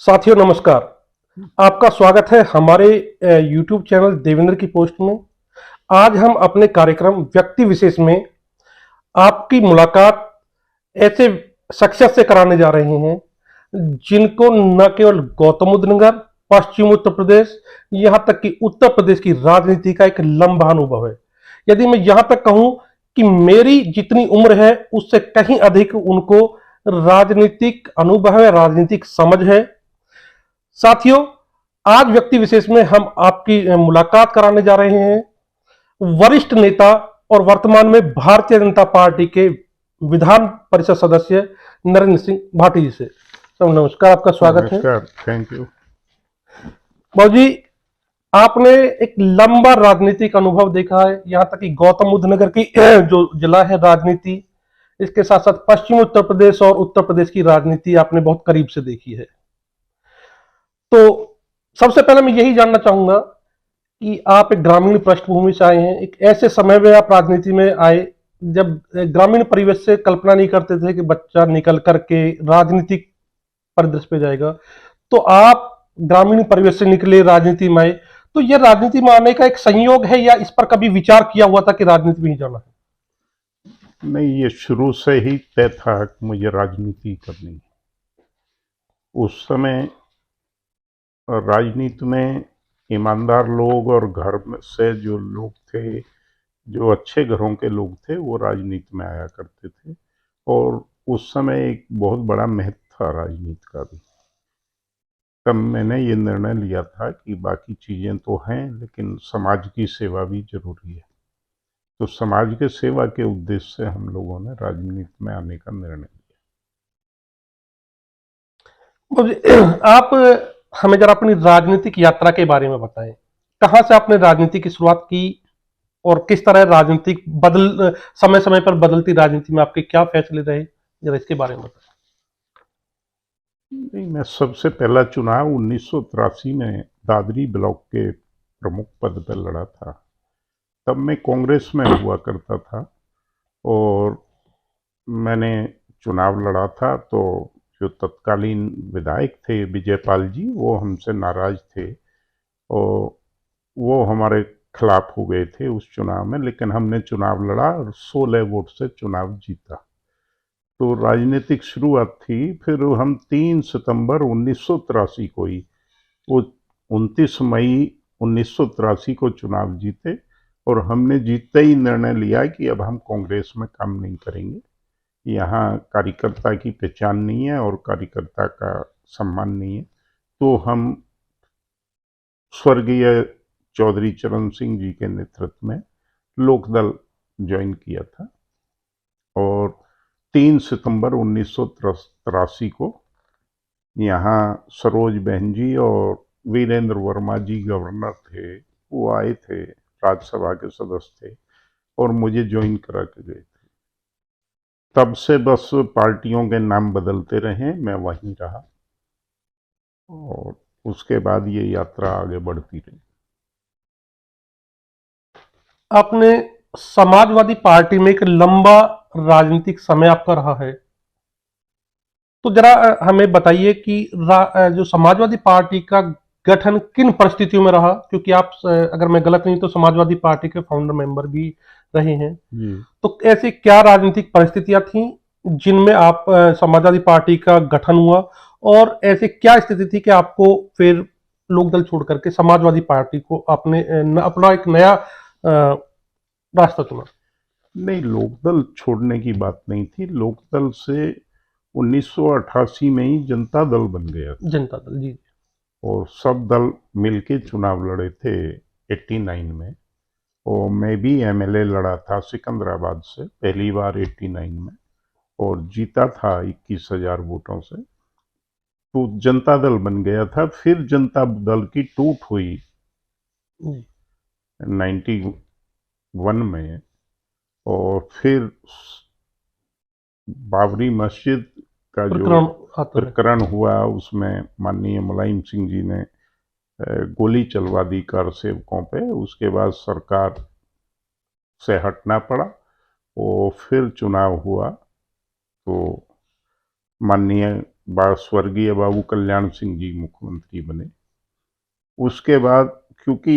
साथियों नमस्कार। आपका स्वागत है हमारे YouTube चैनल देवेंद्र की पोस्ट में। आज हम अपने कार्यक्रम व्यक्ति विशेष में आपकी मुलाकात ऐसे शख्सियत से कराने जा रहे हैं जिनको न केवल गौतम बुद्ध नगर, पश्चिम उत्तर प्रदेश, यहाँ तक कि उत्तर प्रदेश की राजनीति का एक लंबा अनुभव है। यदि मैं यहाँ तक कहूँ कि मेरी जितनी उम्र है उससे कहीं अधिक उनको राजनीतिक अनुभव है, राजनीतिक समझ है। साथियों, आज व्यक्ति विशेष में हम आपकी मुलाकात कराने जा रहे हैं वरिष्ठ नेता और वर्तमान में भारतीय जनता पार्टी के विधान परिषद सदस्य नरेंद्र सिंह भाटी जी से। तो नमस्कार, आपका स्वागत है। नमस्कार, थैंक यू। बाबू जी, आपने एक लंबा राजनीतिक अनुभव देखा है, यहाँ तक कि गौतम बुद्ध नगर की जो जिला है राजनीति, इसके साथ साथ पश्चिम उत्तर प्रदेश और उत्तर प्रदेश की राजनीति आपने बहुत करीब से देखी है। तो सबसे पहले मैं यही जानना चाहूंगा कि आप एक ग्रामीण पृष्ठभूमि से आए हैं, एक ऐसे समय में आप राजनीति में आए जब ग्रामीण परिवेश से कल्पना नहीं करते थे कि बच्चा निकल करके राजनीतिक परिदृश्य पे जाएगा। तो आप ग्रामीण परिवेश से निकले, राजनीति में आए, तो यह राजनीति में आने का एक संयोग है या इस पर कभी विचार किया हुआ था कि राजनीति में ही जाना है? नहीं, ये शुरू से ही तय था कि मुझे राजनीति करनी है। उस समय राजनीति में ईमानदार लोग और घर में से जो लोग थे, जो अच्छे घरों के लोग थे, वो राजनीति में आया करते थे। और उस समय एक बहुत बड़ा महत्व था राजनीति का भी। तब मैंने ये निर्णय लिया था कि बाकी चीज़ें तो हैं, लेकिन समाज की सेवा भी जरूरी है। तो समाज के सेवा के उद्देश्य से हम लोगों ने राजनीति में आने का निर्णय लिया। आप हमें जरा अपनी राजनीतिक यात्रा के बारे में बताएं। कहां से आपने राजनीति की शुरुआत की और किस तरह राजनीतिक समय समय पर बदलती राजनीति में आपके क्या फैसले रहे, जरा इसके बारे में बताएं। नहीं, मैं सबसे पहला चुनाव 1983 में दादरी ब्लॉक के प्रमुख पद पर लड़ा था। तब मैं कांग्रेस में हुआ करता था और मैंने चुनाव लड़ा था। तो जो तत्कालीन विधायक थे विजयपाल जी, वो हमसे नाराज थे और वो हमारे खिलाफ हो गए थे उस चुनाव में। लेकिन हमने चुनाव लड़ा और 16 वोट से चुनाव जीता। तो राजनीतिक शुरुआत थी। फिर हम 3 सितंबर 1983 को ही, वो 29 मई 1983 को चुनाव जीते और हमने जीतते ही निर्णय लिया कि अब हम कांग्रेस में काम नहीं करेंगे। यहाँ कार्यकर्ता की पहचान नहीं है और कार्यकर्ता का सम्मान नहीं है। तो हम स्वर्गीय चौधरी चरण सिंह जी के नेतृत्व में लोकदल ज्वाइन किया था और 3 सितंबर 1983 को यहाँ सरोज बहन जी और वीरेंद्र वर्मा जी गवर्नर थे, वो आए थे, राज्यसभा के सदस्य थे और मुझे ज्वाइन करा के गए थे। तब से बस पार्टियों के नाम बदलते रहे, मैं वहीं रहा और उसके बाद ये यात्रा आगे बढ़ती रही। आपने समाजवादी पार्टी में एक लंबा राजनीतिक समय आपका रहा है, तो जरा हमें बताइए कि जो समाजवादी पार्टी का गठन किन परिस्थितियों में रहा, क्योंकि आप अगर मैं गलत नहीं तो समाजवादी पार्टी के फाउंडर मेंबर भी रहे हैं। तो ऐसी क्या राजनीतिक परिस्थितियां थी जिनमें आप समाजवादी पार्टी का गठन हुआ और ऐसी क्या स्थिति थी कि आपको फिर लोकदल छोड़ करके समाजवादी पार्टी को आपने अपना एक नया रास्ता चुना? नहीं, लोकदल छोड़ने की बात नहीं थी। लोकदल से 1988 में ही जनता दल बन गया था। जनता दल, जी। और सब दल मिलके चुनाव लड़े थे 89 में। और मैं भी एमएलए लड़ा था सिकंदराबाद से पहली बार 89 में और जीता था 21,000 वोटों से। तो जनता दल बन गया था। फिर जनता दल की टूट हुई 91 में और फिर बाबरी मस्जिद का जो प्रकरण हुआ, उसमें माननीय मुलायम सिंह जी ने गोली चलवा दी कार सेवकों पे। उसके बाद सरकार से हटना पड़ा और फिर चुनाव हुआ। तो माननीय स्वर्गीय बाबू कल्याण सिंह जी मुख्यमंत्री बने। उसके बाद क्योंकि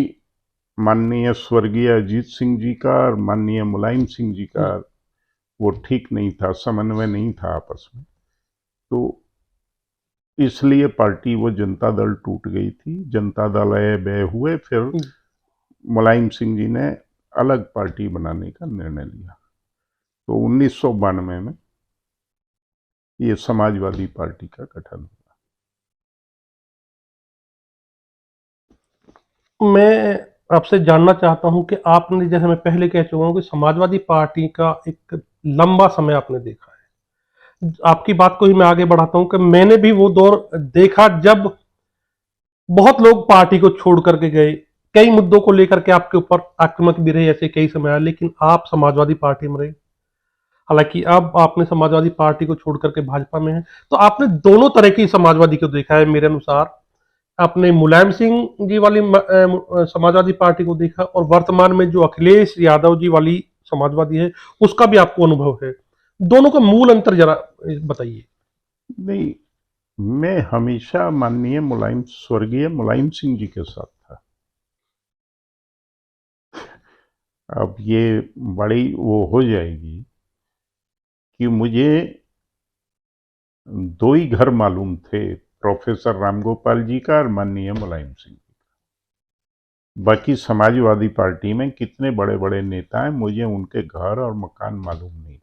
माननीय स्वर्गीय अजीत सिंह जी का और माननीय मुलायम सिंह जी का वो ठीक नहीं था, समन्वय नहीं था आपस में, तो इसलिए पार्टी वो जनता दल टूट गई थी। जनता दल ए बे हुए, फिर मुलायम सिंह जी ने अलग पार्टी बनाने का निर्णय लिया। तो 1992 में ये समाजवादी पार्टी का गठन हुआ। मैं आपसे जानना चाहता हूं कि आपने, जैसे मैं पहले कह चुका हूं कि समाजवादी पार्टी का एक लंबा समय आपने देखा है। आपकी बात को ही मैं आगे बढ़ाता हूं कि मैंने भी वो दौर देखा जब बहुत लोग पार्टी को छोड़ करके गए। कई मुद्दों को लेकर के आपके ऊपर आक्रामक भी रहे, ऐसे कई समय आया, लेकिन आप समाजवादी पार्टी में रहे। हालांकि अब आपने समाजवादी पार्टी को छोड़ करके भाजपा में है, तो आपने दोनों तरह की समाजवादी को देखा है मेरे अनुसार। आपने मुलायम सिंह जी वाली समाजवादी पार्टी को देखा, और वर्तमान में जो अखिलेश यादव जी वाली समाजवादी है उसका भी आपको अनुभव है। दोनों का मूल अंतर जरा बताइए। नहीं, मैं हमेशा माननीय स्वर्गीय मुलायम सिंह जी के साथ था। अब ये बड़ी वो हो जाएगी कि मुझे दो ही घर मालूम थे, प्रोफेसर रामगोपाल जी का और माननीय मुलायम सिंह जी का। बाकी समाजवादी पार्टी में कितने बड़े बड़े नेता हैं, मुझे उनके घर और मकान मालूम नहीं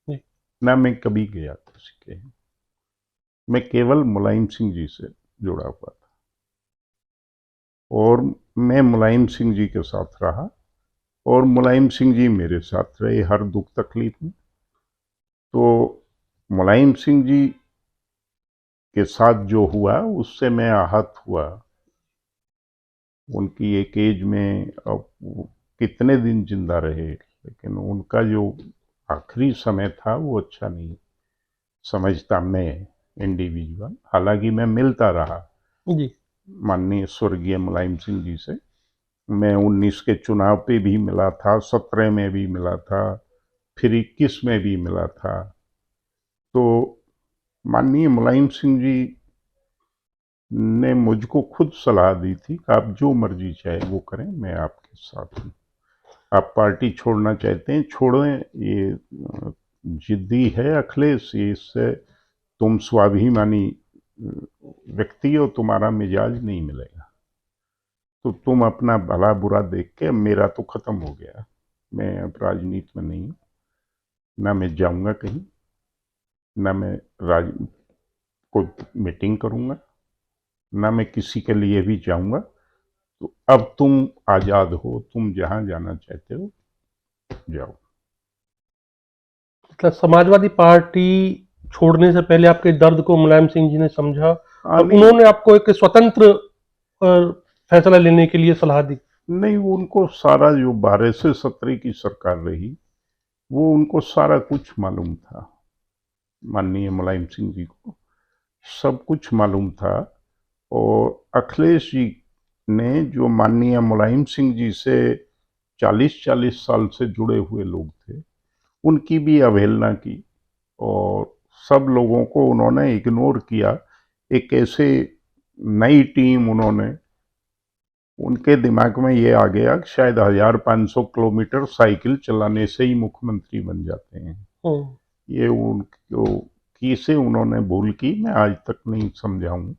थे, ना मैं कभी गया किसी के। मैं केवल मुलायम सिंह जी से जुड़ा हुआ था और मैं मुलायम सिंह जी के साथ रहा और मुलायम सिंह जी मेरे साथ रहे हर दुख तकलीफ में। तो मुलायम सिंह जी के साथ जो हुआ उससे मैं आहत हुआ। उनकी एक एज में अब कितने दिन जिंदा रहे, लेकिन उनका जो आखिरी समय था वो अच्छा नहीं समझता मैं इंडिविजुअल। हालांकि मैं मिलता रहा जी। माननीय स्वर्गीय मुलायम सिंह जी से। मैं 19 के चुनाव पे भी मिला था, 17 में भी मिला था, फिर 21 में भी मिला था। तो माननीय मुलायम सिंह जी ने मुझको खुद सलाह दी थी कि आप जो मर्जी चाहे वो करें, मैं आपके साथ हूँ। आप पार्टी छोड़ना चाहते हैं छोड़ें, ये जिद्दी है अखिलेश, इससे तुम स्वाभिमानी व्यक्ति हो, तुम्हारा मिजाज नहीं मिलेगा, तो तुम अपना भला बुरा देख के, मेरा तो खत्म हो गया, मैं अब राजनीति में नहीं हूँ, ना मैं जाऊंगा कहीं, ना मैं कोई मीटिंग करूंगा, ना मैं किसी के लिए भी जाऊंगा। तो अब तुम आजाद हो, तुम जहां जाना चाहते हो जाओ। मतलब समाजवादी पार्टी छोड़ने से पहले आपके दर्द को मुलायम सिंह जी ने समझा, और नहीं उन्होंने आपको एक स्वतंत्र फैसला लेने के लिए सलाह दी। नहीं, उनको सारा जो 12 से 17 की सरकार रही वो उनको सारा कुछ मालूम था। माननीय मुलायम सिंह जी को सब कुछ मालूम था। और अखिलेश जी ने, जो माननीय मुलायम सिंह जी से 40-40 साल से जुड़े हुए लोग थे, उनकी भी अवहेलना की और सब लोगों को उन्होंने इग्नोर किया। एक ऐसे नई टीम उन्होंने, उनके दिमाग में ये आ गया कि शायद 1500 किलोमीटर साइकिल चलाने से ही मुख्यमंत्री बन जाते हैं। ये उनको किसे उन्होंने भूल की, मैं आज तक नहीं समझाऊं,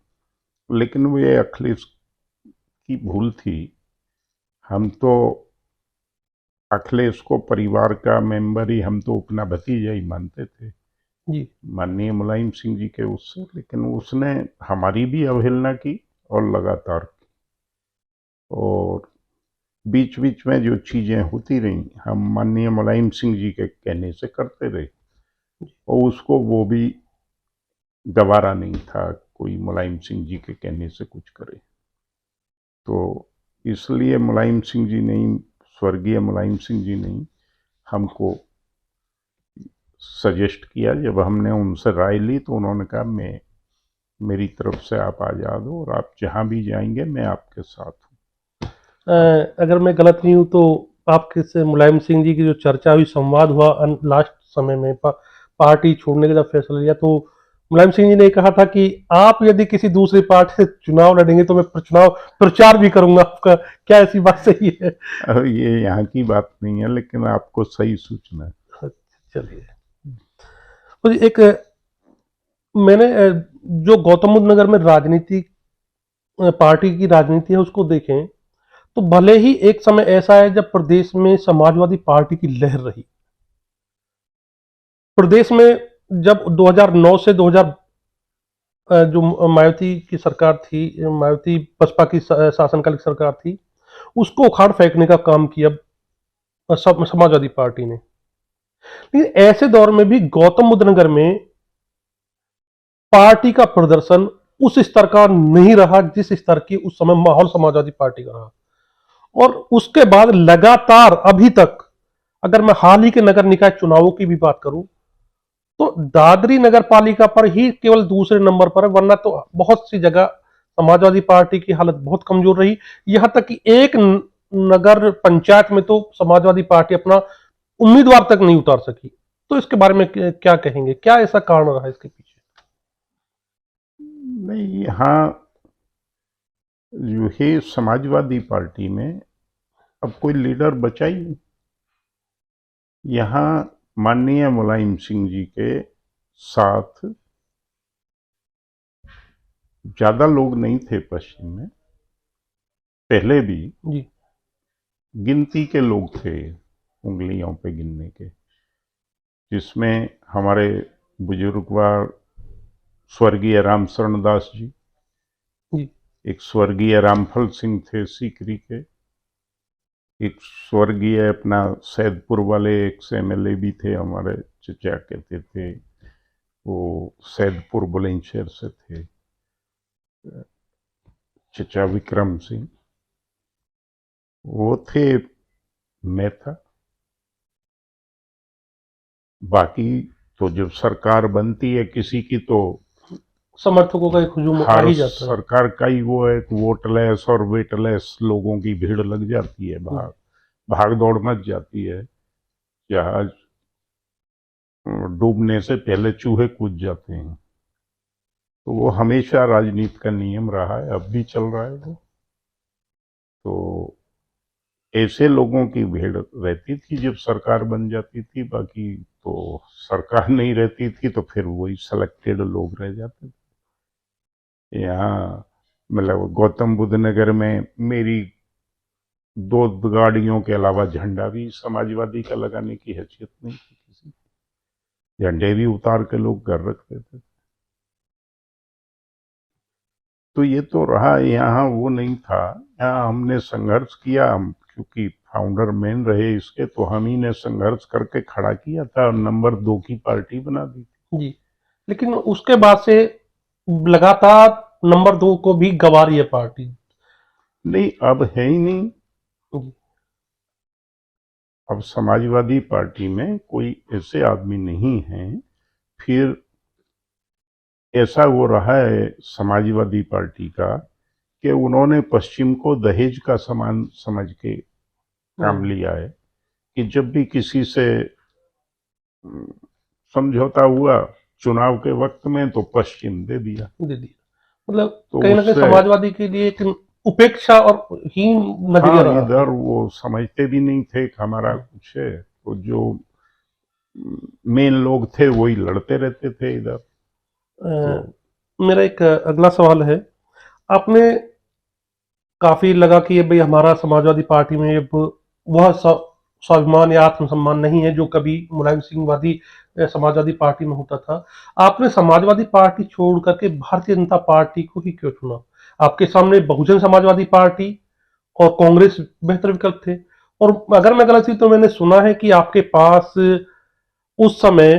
लेकिन वो ये अखिलेश की भूल थी। हम तो अखिलेश को परिवार का मेंबर ही, हम तो अपना भतीजा ही मानते थे जी। माननीय मुलायम सिंह जी के उससे, लेकिन उसने हमारी भी अवहेलना की और लगातार की। और बीच बीच में जो चीज़ें होती रहीं हम माननीय मुलायम सिंह जी के कहने से करते रहे, और उसको वो भी गवारा नहीं था कोई मुलायम सिंह जी के कहने से कुछ करे। तो इसलिए मुलायम सिंह जी ने, स्वर्गीय मुलायम सिंह जी ने हमको सजेस्ट किया। जब हमने उनसे राय ली तो उन्होंने कहा मैं, मेरी तरफ से आप आज़ाद हो और आप जहाँ भी जाएंगे मैं आपके साथ हूँ। अगर मैं गलत नहीं हूँ तो आपके से मुलायम सिंह जी की जो चर्चा हुई, संवाद हुआ लास्ट समय में पार्टी छोड़ने का जब फैसला लिया, तो मुलायम सिंह जी ने कहा था कि आप यदि किसी दूसरी पार्टी से चुनाव लड़ेंगे तो मैं चुनाव प्रचार भी करूंगा आपका। क्या ऐसी बात सही है? ये यहाँ की बात नहीं है, लेकिन आपको सही सूचना है। चलिए, तो एक मैंने जो गौतम बुद्ध नगर में राजनीति, पार्टी की राजनीति है उसको देखें तो भले ही एक समय ऐसा है जब प्रदेश में समाजवादी पार्टी की लहर रही। प्रदेश में जब 2009 से 2000 जो मायावती की सरकार थी, मायावती बसपा की शासनकाल की सरकार थी, उसको उखाड़ फेंकने का काम किया समाजवादी पार्टी ने। लेकिन ऐसे दौर में भी गौतम बुद्ध नगर में पार्टी का प्रदर्शन उस स्तर का नहीं रहा जिस स्तर की उस समय माहौल समाजवादी पार्टी का रहा। और उसके बाद लगातार अभी तक, अगर मैं हाल ही के नगर निकाय चुनावों की भी बात करूं, तो दादरी नगर पालिका पर ही केवल दूसरे नंबर पर है, वरना तो बहुत सी जगह समाजवादी पार्टी की हालत बहुत कमजोर रही। यहां तक कि एक नगर पंचायत में तो समाजवादी पार्टी अपना उम्मीदवार तक नहीं उतार सकी। तो इसके बारे में क्या कहेंगे? क्या ऐसा कारण रहा इसके पीछे? नहीं, यहाँ जो है समाजवादी पार्टी में अब कोई लीडर बचा ही नहीं। यहाँ माननीय मुलायम सिंह जी के साथ ज्यादा लोग नहीं थे पश्चिम में, पहले भी जी गिनती के लोग थे, उंगलियों पे गिनने के, जिसमें हमारे बुजुर्गवार स्वर्गीय राम शरण दास जी, जी एक स्वर्गीय रामफल सिंह थे सीकरी के, एक स्वर्गीय अपना सैदपुर वाले एक एमएलए भी थे हमारे, चचा कहते थे, वो सैदपुर बुलंदशहर से थे, चचा विक्रम सिंह, वो थे, मैं था। बाकी तो जब सरकार बनती है किसी की तो समर्थकों का एक हुजूम आ हर ही जाता है। सरकार का ही वो एक वोटलेस और वेटलेस लोगों की भीड़ लग जाती है, भाग दौड़ मच जाती है, जहाज डूबने से पहले चूहे कूद जाते हैं। तो वो हमेशा राजनीति का नियम रहा है, अब भी चल रहा है वो। तो ऐसे लोगों की भीड़ रहती थी जब सरकार बन जाती थी, बाकी तो सरकार नहीं रहती थी तो फिर वही सेलेक्टेड लोग रह जाते थे। यहाँ मतलब गौतम बुद्ध नगर में मेरी 2 गाड़ियों के अलावा झंडा भी समाजवादी का लगाने की हैसियत नहीं थी किसी की। झंडे भी उतार के लोग घर रखते थे। तो ये तो रहा, यहाँ वो नहीं था। यहाँ हमने संघर्ष किया, हम क्योंकि फाउंडर मेन रहे इसके, तो हम ही ने संघर्ष करके खड़ा किया था और नंबर 2 की पार्टी बना दी थी। जी, लेकिन उसके बाद से लगातार नंबर 2 को भी गंवा रही है पार्टी। नहीं, अब है ही नहीं। जी, अब समाजवादी पार्टी में कोई ऐसे आदमी नहीं है। फिर ऐसा वो रहा है समाजवादी पार्टी का कि उन्होंने पश्चिम को दहेज का सामान समझ के काम लिया है कि जब भी किसी से समझौता हुआ चुनाव के वक्त में तो पश्चिम दे दिया। दे दिया। मतलब तो कहीं ना कहीं उससे समाजवादी के लिए एक उपेक्षा और हीन नजरिया हाँ, रहा। इधर वो समझते भी नहीं थे कि हमारा कुछ है, तो जो मेन लोग थे वही लड़ते रहते थे इधर। मेरा एक अगला सवाल है। आपने काफी लगा कि ये भाई हमारा समाजवादी पार्टी में अब वह स्वाभिमान या आत्मसम्मान नहीं है जो कभी मुलायम सिंह वादी समाजवादी पार्टी में होता था। आपने समाजवादी पार्टी छोड़ करके भारतीय जनता पार्टी को ही क्यों चुना? आपके सामने बहुजन समाजवादी पार्टी और कांग्रेस बेहतर विकल्प थे। और अगर मैं गलत थी तो मैंने सुना है कि आपके पास उस समय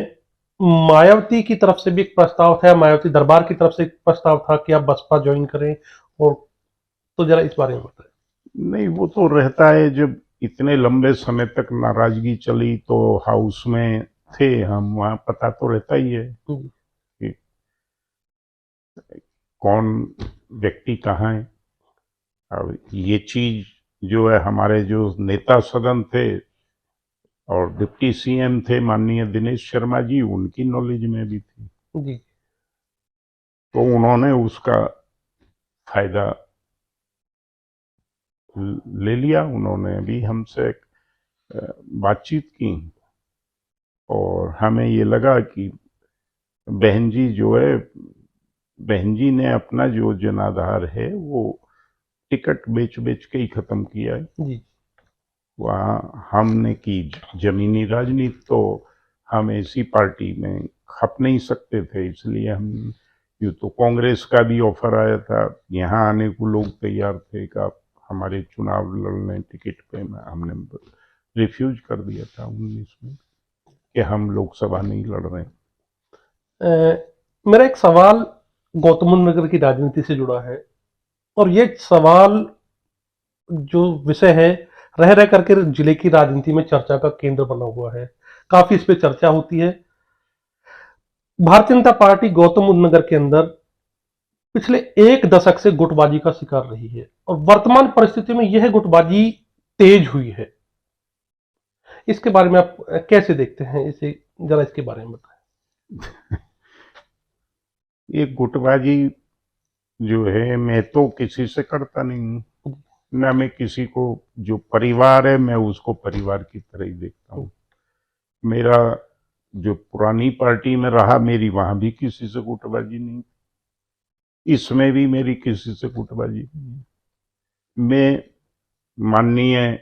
मायावती की तरफ से भी एक प्रस्ताव था, मायावती दरबार की तरफ से एक प्रस्ताव था कि आप बसपा ज्वाइन करें। और तो जरा इस बारे में बताएं। नहीं, वो तो रहता है, जब इतने लंबे समय तक नाराजगी चली तो हाउस में थे हम, वहाँ पता तो रहता ही है कि कौन व्यक्ति कहाँ है। अब ये चीज जो है, हमारे जो नेता सदन थे और डिप्टी सीएम थे माननीय दिनेश शर्मा जी, उनकी नॉलेज में भी थी। जी, तो उन्होंने उसका फायदा ले लिया। उन्होंने भी हमसे बातचीत की और हमें ये लगा कि बहन जी जो है, बहन जी ने अपना जो जनाधार है वो टिकट बेच बेच के ही खत्म किया है। जी। वहाँ हमने की जमीनी राजनीति, तो हम ऐसी पार्टी में खप नहीं सकते थे, इसलिए हम यूँ तो कांग्रेस का भी ऑफर आया था, यहाँ आने को लोग तैयार थे कि आप हमारे चुनाव लड़ने टिकट पे, हमने रिफ्यूज कर दिया था 19 में कि हम लोकसभा नहीं लड़ रहे। मेरा एक सवाल गौतम बुद्ध नगर की राजनीति से जुड़ा है, और ये सवाल जो विषय है रह रह करके जिले की राजनीति में चर्चा का केंद्र बना हुआ है, काफी इस पे चर्चा होती है। भारतीय जनता पार्टी गौतम बुद्ध नगर के अंदर पिछले एक दशक से गुटबाजी का शिकार रही है, और वर्तमान परिस्थिति में यह गुटबाजी तेज हुई है। इसके बारे में आप कैसे देखते हैं, इसे जरा इसके बारे में बताएं। ये गुटबाजी जो है, मैं तो किसी से करता नहीं हूँ, न मैं किसी को, जो परिवार है मैं उसको परिवार की तरह ही देखता हूँ। मेरा जो पुरानी पार्टी में रहा, मेरी वहां भी किसी से गुटबाजी नहीं, इसमें भी मेरी किसी से गुटबाजी नहीं। मैं माननीय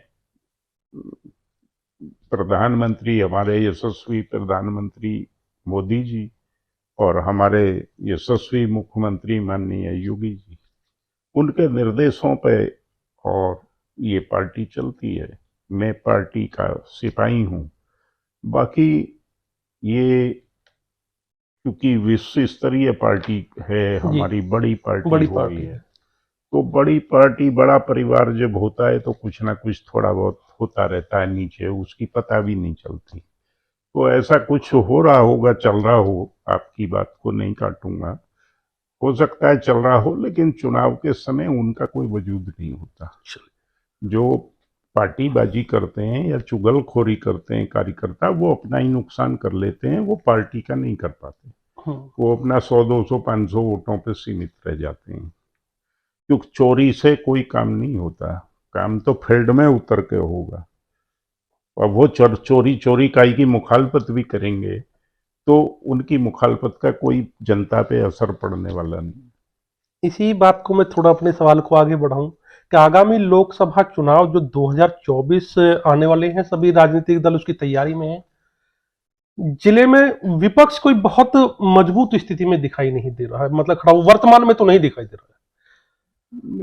प्रधानमंत्री, हमारे यशस्वी प्रधानमंत्री मोदी जी और हमारे यशस्वी मुख्यमंत्री माननीय योगी जी, उनके निर्देशों पे और ये पार्टी चलती है। मैं पार्टी का सिपाही हूँ। बाकी ये क्योंकि विश्व स्तरीय पार्टी है, हमारी बड़ी पार्टी बड़ी हो पार्टी गई है, तो बड़ी पार्टी, बड़ा परिवार जब होता है तो कुछ ना कुछ थोड़ा बहुत होता रहता है नीचे, उसकी पता भी नहीं चलती। तो ऐसा कुछ हो रहा होगा, चल रहा हो, आपकी बात को नहीं काटूंगा, हो सकता है चल रहा हो, लेकिन चुनाव के समय उनका कोई वजूद नहीं होता। जो पार्टीबाजी करते हैं या चुगलखोरी करते हैं कार्यकर्ता, वो अपना ही नुकसान कर लेते हैं, वो पार्टी का नहीं कर पाते। वो अपना 100, 200, 500 वोटों पे सीमित रह जाते हैं। क्योंकि चोरी से कोई काम नहीं होता, काम तो फील्ड में उतर के होगा। और वो चोरी काई की मुखालफत भी करेंगे तो उनकी मुखालफत का कोई जनता पे असर पड़ने वाला नहीं। इसी बात को मैं थोड़ा अपने सवाल को आगे बढ़ाऊं कि आगामी लोकसभा चुनाव जो 2024 आने वाले हैं, सभी राजनीतिक दल उसकी तैयारी में हैं। जिले में विपक्ष कोई बहुत मजबूत स्थिति में दिखाई नहीं दे रहा है, मतलब खड़ा वर्तमान में तो नहीं दिखाई दे रहा है।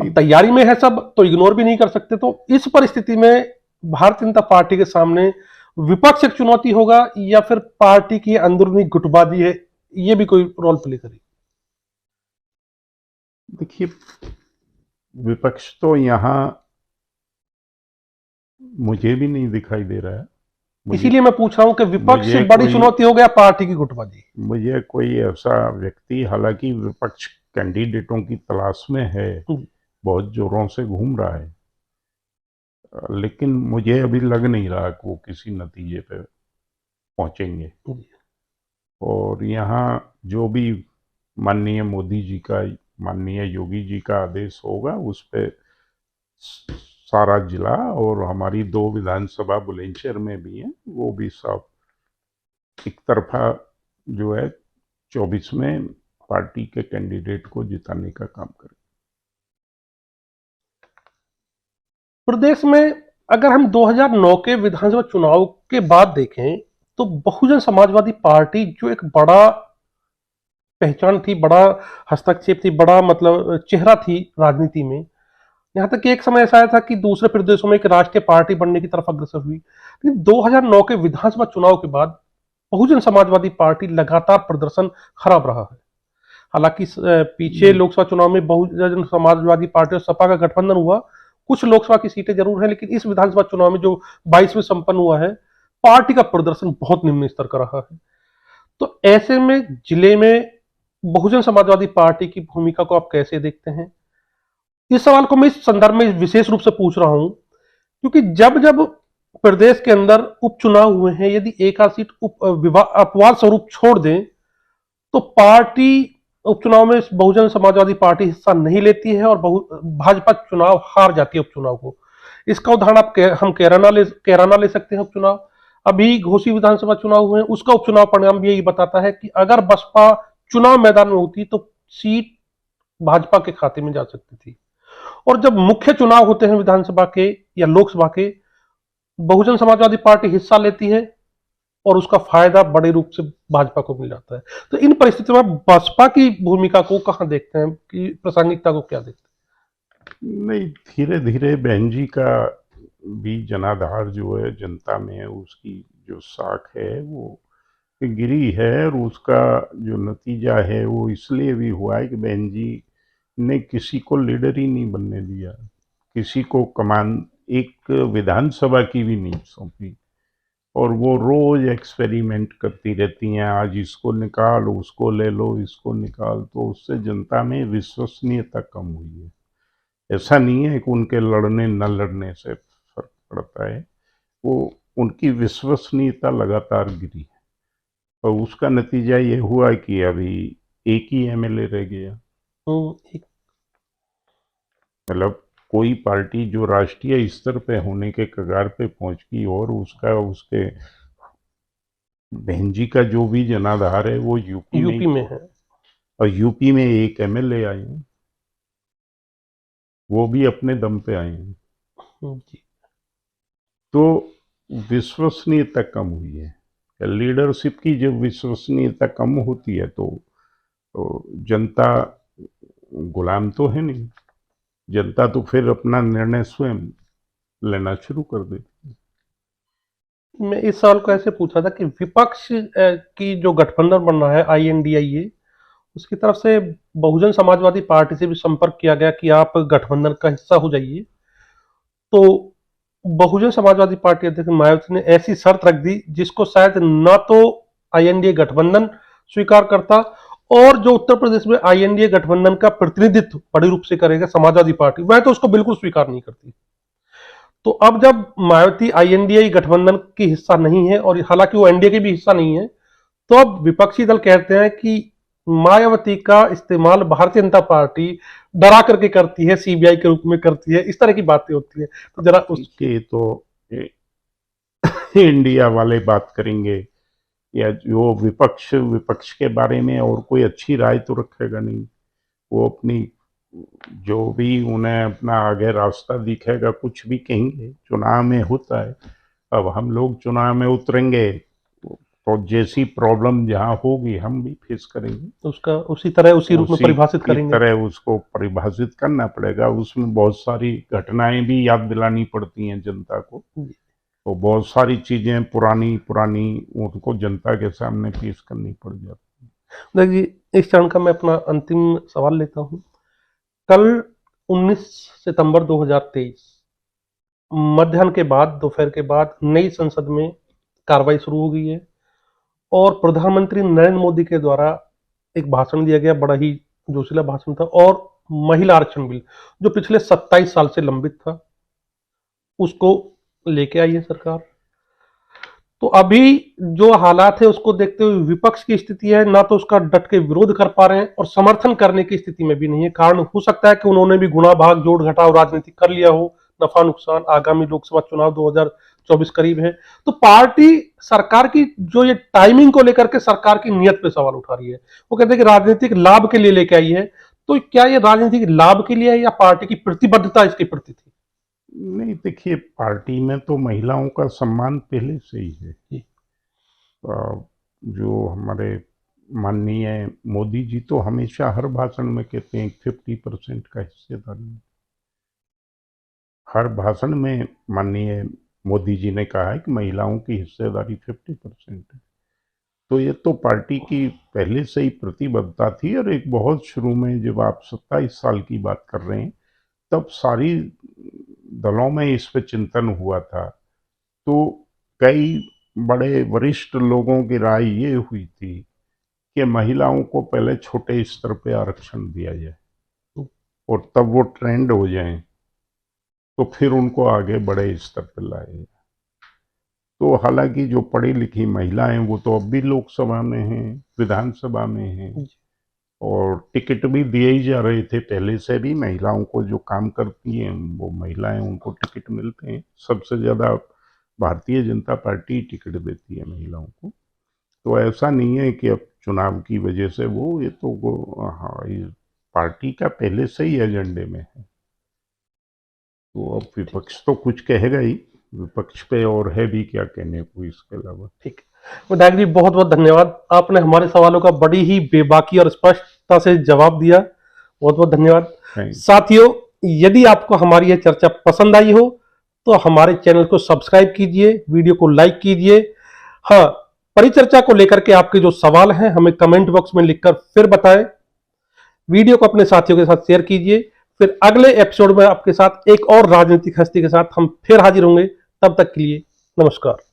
अब तैयारी में है सब, तो इग्नोर भी नहीं कर सकते। तो इस परिस्थिति में भारतीय जनता पार्टी के सामने विपक्ष एक चुनौती होगा, या फिर पार्टी की अंदरूनी गुटबाजी है, ये भी कोई रोल प्ले करेगी? देखिए, विपक्ष तो यहाँ मुझे भी नहीं दिखाई दे रहा है। इसीलिए मैं पूछ रहा हूं कि विपक्ष से बड़ी चुनौती हो गया पार्टी की गुटबाजी। मुझे कोई ऐसा व्यक्ति, हालांकि विपक्ष कैंडिडेटों की तलाश में है, बहुत जोरों से घूम रहा है, लेकिन मुझे अभी लग नहीं रहा कि वो किसी नतीजे पे पहुंचेंगे। और यहाँ जो भी माननीय मोदी जी का, माननीय योगी जी का आदेश होगा, उस पे सारा जिला और हमारी 2 विधानसभा बुलंदशहर में भी है, वो भी सब एक तरफा जो है 24 में पार्टी के कैंडिडेट को जिताने का काम करें। प्रदेश में अगर हम 2009 के विधानसभा चुनाव के बाद देखें तो बहुजन समाजवादी पार्टी जो एक बड़ा पहचान थी, बड़ा हस्तक्षेप थी, बड़ा मतलब चेहरा थी राजनीति में, यहां तक कि एक समय ऐसा आया था कि दूसरे प्रदेशों में एक राष्ट्रीय पार्टी बनने की तरफ अग्रसर हुई। लेकिन 2009 के विधानसभा चुनाव के बाद बहुजन समाजवादी पार्टी लगातार प्रदर्शन खराब रहा है। हालांकि पीछे लोकसभा चुनाव में बहुजन समाजवादी पार्टी और सपा का गठबंधन हुआ, कुछ लोकसभा की सीटें जरूर हैं, लेकिन इस विधानसभा चुनाव में जो 22 में संपन्न हुआ है, पार्टी का प्रदर्शन बहुत निम्न स्तर का रहा है। तो ऐसे में जिले में बहुजन समाजवादी पार्टी की भूमिका को आप कैसे देखते हैं? इस सवाल को मैं इस संदर्भ में विशेष रूप से पूछ रहा हूं क्योंकि जब जब प्रदेश के अंदर उपचुनाव हुए हैं, यदि एक आध सीट अपवाद स्वरूप छोड़ दें तो पार्टी उपचुनाव में बहुजन समाजवादी पार्टी हिस्सा नहीं लेती है और भाजपा चुनाव हार जाती है उपचुनाव को। इसका उदाहरण हम कैराना ले सकते हैं। उपचुनाव अभी घोसी विधानसभा चुनाव हुए हैं, उसका उपचुनाव परिणाम भी यही बताता है कि अगर बसपा चुनाव मैदान में होती तो सीट भाजपा के खाते में जा सकती थी। और जब मुख्य चुनाव होते हैं विधानसभा के या लोकसभा के, बहुजन समाजवादी पार्टी हिस्सा लेती है और उसका फायदा बड़े रूप से भाजपा को मिल जाता है। तो इन परिस्थितियों में बसपा की भूमिका को कहां देखते हैं, कि प्रासंगिकता को क्या देखते नहीं, धीरे धीरे बहन जी का भी जनाधार जो है जनता में है, उसकी जो साख है वो गिरी है, और उसका जो नतीजा है वो इसलिए भी हुआ है कि बहन जी ने किसी को लीडर ही नहीं बनने दिया, किसी को कमान एक विधानसभा की भी नहीं सौंपी, और वो रोज एक्सपेरिमेंट करती रहती हैं, आज इसको निकाल, उसको ले लो, इसको निकाल, तो उससे जनता में विश्वसनीयता कम हुई है। ऐसा नहीं है कि उनके लड़ने न लड़ने से फर्क पड़ता है, वो उनकी विश्वसनीयता लगातार गिरी है, और उसका नतीजा ये हुआ कि अभी एक ही एमएलए रह गया। हैं? मतलब कोई पार्टी जो राष्ट्रीय स्तर पे होने के कगार पे पहुंच गई, और उसका उसके बहन जी का जो भी जनाधार है वो यूपी में यूपी ही, में है। और यूपी में एक एमएलए आए हैं, वो भी अपने दम पे आए हैं। जी। तो विश्वसनीयता कम हुई है। लीडरशिप की जब विश्वसनीयता कम होती है तो जनता गुलाम तो है नहीं, जनता तो फिर अपना निर्णय स्वयं लेना शुरू कर देती है। मैं इस सवाल को ऐसे पूछा था कि विपक्ष की जो गठबंधन बन रहा है आईएनडीआईए, उसकी तरफ से बहुजन समाजवादी पार्टी से भी संपर्क किया गया कि आप गठबंधन का हिस्सा हो जाइए। तो बहुजन समाजवादी पार्टी अध्यक्ष मायावती ने ऐसी शर्त रख दी जिसको शायद न तो आईएनडीए गठबंधन स्वीकार करता, और जो उत्तर प्रदेश में आईएनडीए गठबंधन का प्रतिनिधित्व बड़े रूप से करेगा समाजवादी पार्टी, वह तो उसको बिल्कुल स्वीकार नहीं करती। तो अब जब मायावती आईएनडीए गठबंधन की हिस्सा नहीं है, और हालांकि वो एनडीए के भी हिस्सा नहीं है, तो अब विपक्षी दल कहते हैं कि मायावती का इस्तेमाल भारतीय जनता पार्टी डरा करके करती है, सीबीआई के रूप में करती है, इस तरह की बातें होती है। तो जरा उस के तो इंडिया वाले बात करेंगे, या जो विपक्ष विपक्ष के बारे में और कोई अच्छी राय तो रखेगा नहीं, वो अपनी जो भी उन्हें अपना आगे रास्ता दिखेगा कुछ भी कहेंगे, चुनाव में होता है। अब हम लोग चुनाव में उतरेंगे तो जैसी प्रॉब्लम जहाँ होगी हम भी फेस करेंगे, उसका उसी तरह उसी रूप में उसी परिभाषित की करेंगे। तरह उसको परिभाषित करना पड़ेगा। उसमें बहुत सारी घटनाएं भी याद दिलानी पड़ती हैं जनता को, तो बहुत सारी चीजें पुरानी पुरानी उनको जनता के सामने पेश करनी पड़ जाती देखिए, इस चरण का मैं अपना अंतिम सवाल लेता हूं। कल 19 सितंबर 2023 मध्याह्न के बाद, दोपहर के बाद नई संसद में कार्रवाई शुरू हो गई है, और प्रधानमंत्री नरेंद्र मोदी के द्वारा एक भाषण दिया गया, बड़ा ही जोशीला भाषण था, और महिला आरक्षण बिल जो पिछले 27 साल से लंबित था, उसको लेके आई है सरकार। तो अभी जो हालात है उसको देखते हुए विपक्ष की स्थिति है, ना तो उसका डट के विरोध कर पा रहे हैं और समर्थन करने की स्थिति में भी नहीं है। कारण हो सकता है कि उन्होंने भी गुणा भाग जोड़ घटाव राजनीति कर लिया हो, नफा नुकसान, आगामी लोकसभा चुनाव 2024 करीब है। तो पार्टी सरकार की जो ये टाइमिंग को लेकर के सरकार की नियत पे सवाल उठा रही है। वो कहते हैं कि राजनीतिक लाभ के लिए लेके आई है। तो क्या ये राजनीतिक लाभ के लिए है या पार्टी की प्रतिबद्धता इसके प्रति थी? नहीं, देखिए, पार्टी में तो महिलाओं का सम्मान पहले से ही है। जी। जो हमारे माननीय मोदी जी तो हमेशा हर भाषण में कहते हैं 50% का हिस्सेदारी। हर भाषण में माननीय मोदी जी ने कहा है कि महिलाओं की हिस्सेदारी 50% है। तो ये तो पार्टी की पहले से ही प्रतिबद्धता थी, और एक बहुत शुरू में जब आप 27 साल की बात कर रहे हैं तब सारी दलों में इस पे चिंतन हुआ था। तो कई बड़े वरिष्ठ लोगों की राय ये हुई थी कि महिलाओं को पहले छोटे स्तर पे आरक्षण दिया जाए, और तब वो ट्रेंड हो जाए तो फिर उनको आगे बड़े स्तर पर लाए। तो हालांकि जो पढ़ी लिखी महिलाएं वो तो अब भी लोकसभा में हैं, विधानसभा में हैं, और टिकट भी दिए ही जा रहे थे पहले से भी। महिलाओं को जो काम करती हैं वो महिलाएं, उनको टिकट मिलते हैं। सबसे ज़्यादा भारतीय जनता पार्टी टिकट देती है महिलाओं को। तो ऐसा नहीं है कि अब चुनाव की वजह से ये तो हाँ, ये पार्टी का पहले से ही एजेंडे में है। तो अब विपक्ष तो कुछ कहेगा ही, विपक्ष पे और है भी क्या कहने को इसके अलावा। ठीक। विधायक जी, बहुत बहुत धन्यवाद। आपने हमारे सवालों का बड़ी ही बेबाकी और स्पष्टता से जवाब दिया। बहुत बहुत धन्यवाद। थैंक साथियों, यदि आपको हमारी यह चर्चा पसंद आई हो तो हमारे चैनल को सब्सक्राइब कीजिए, वीडियो को लाइक कीजिए। हाँ, परिचर्चा को लेकर के आपके जो सवाल हैं हमें कमेंट बॉक्स में लिखकर फिर बताएं। वीडियो को अपने साथियों के साथ शेयर कीजिए। फिर अगले एपिसोड में आपके साथ एक और राजनीतिक हस्ती के साथ हम फिर हाजिर होंगे। तब तक के लिए नमस्कार।